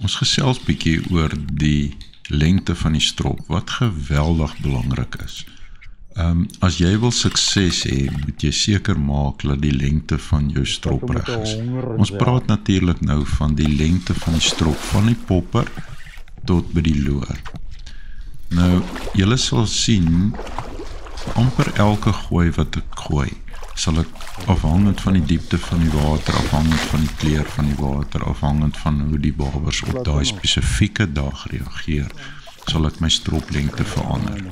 Ons gesels bietjie oor die lengte van die strop, wat geweldig belangrik is. As jy wil sukses hê, moet jy seker maak dat die lengte van jou strop reg is. Ons praat natuurlik nou van die lengte van die strop, van die popper tot by die loer. Nou, julle sal sien, amper elke gooi wat ek gooi, sal ek afhangend van die diepte van die water, afhangend van die kleur van die water, afhangend van hoe die babers op daai spesifieke dag reageer, sal ek my stroplengte verander.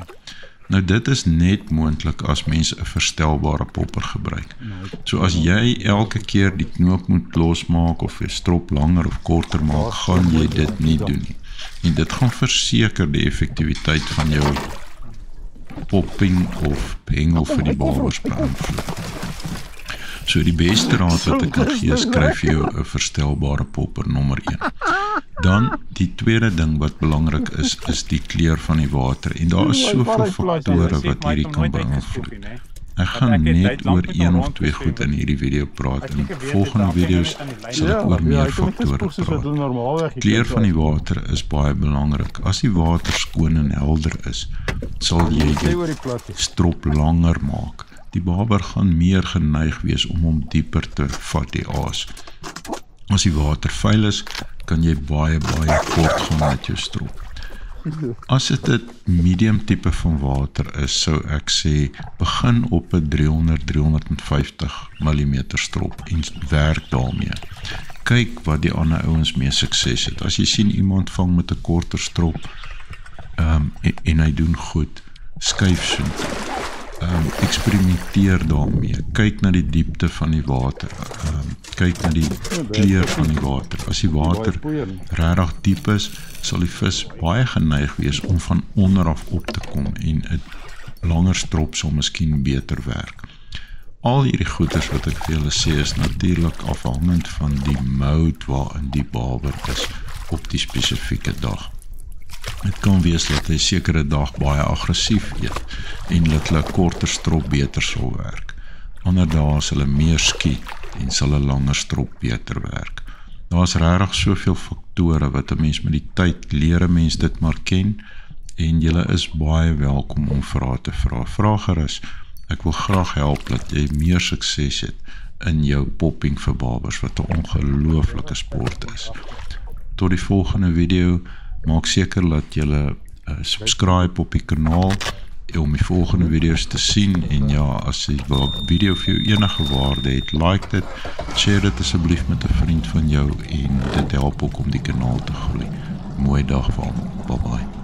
Nou dit is net moontlik as mens 'n verstelbare popper gebruik. So as jy elke keer die knoop moet losmaak of 'n strop langer of korter maak, gaan jy dit nie doen nie. En dit gaan verseker die effektiwiteit van jou popping of hengel vir die babers beïnvloed. So die beste raad wat ek kan gee, skryf jou 'n verstelbare popper nommer 1. Dan die tweede ding wat belangrik is die kleur van die water. En daar is soveel faktore wat hierdie kan beïnvloed. Ek gaan net oor 1 of 2 goed in hierdie video praat. In volgende video's sal ek oor meer faktore praat. Kleur van die water is baie belangrik. As die water skoon en helder is, sal jy die strop langer maak. Die baber gaan meer geneig wees om hom dieper te vat die aas. As die water vuil is, kan jy baie kort gaan met jou strop. As dit 'n medium tipe van water is, sou ek sê, begin op 'n 300-350 mm strop en werk daarmee. Kyk wat die ander ouens mee sukses het. As jy sien iemand vang met 'n korter strop en hy doen goed, skuif so. Eksperimenteer daarmee. Kyk na die diepte van die water. Kyk na die kleur van die water. As die water regtig diep is, sal die vis baie geneig wees om van onder af op te kom en 'n langer strop sal miskien beter werk. Al hierdie goeders wat ek vir julle sê is natuurlik afhangend van die mode waarin die baber is op die spesifieke dag. Het kan wees dat hy sekere dag baie aggressief eet en dat hulle 'n korter strop beter sal werk. Ander dae sal hulle meer skiet en sal 'n langer strop beter werk. Daar is regtig soveel faktore wat 'n mens met die tyd leer 'n mens dit maar ken en julle is baie welkom om vrae te vra. Vra gerus. Ek wil graag help dat jy meer sukses het in jou popping vir babers wat 'n ongelooflike sport is. Tot die volgende video. Maak seker dat jy subscribe op die kanaal om die volgende video's te sien en ja, as die video vir jou enige waarde het, like dit, share dit asseblief met 'n vriend van jou en dit help ook om die kanaal te groei. Mooi dag vir almal. Bye bye.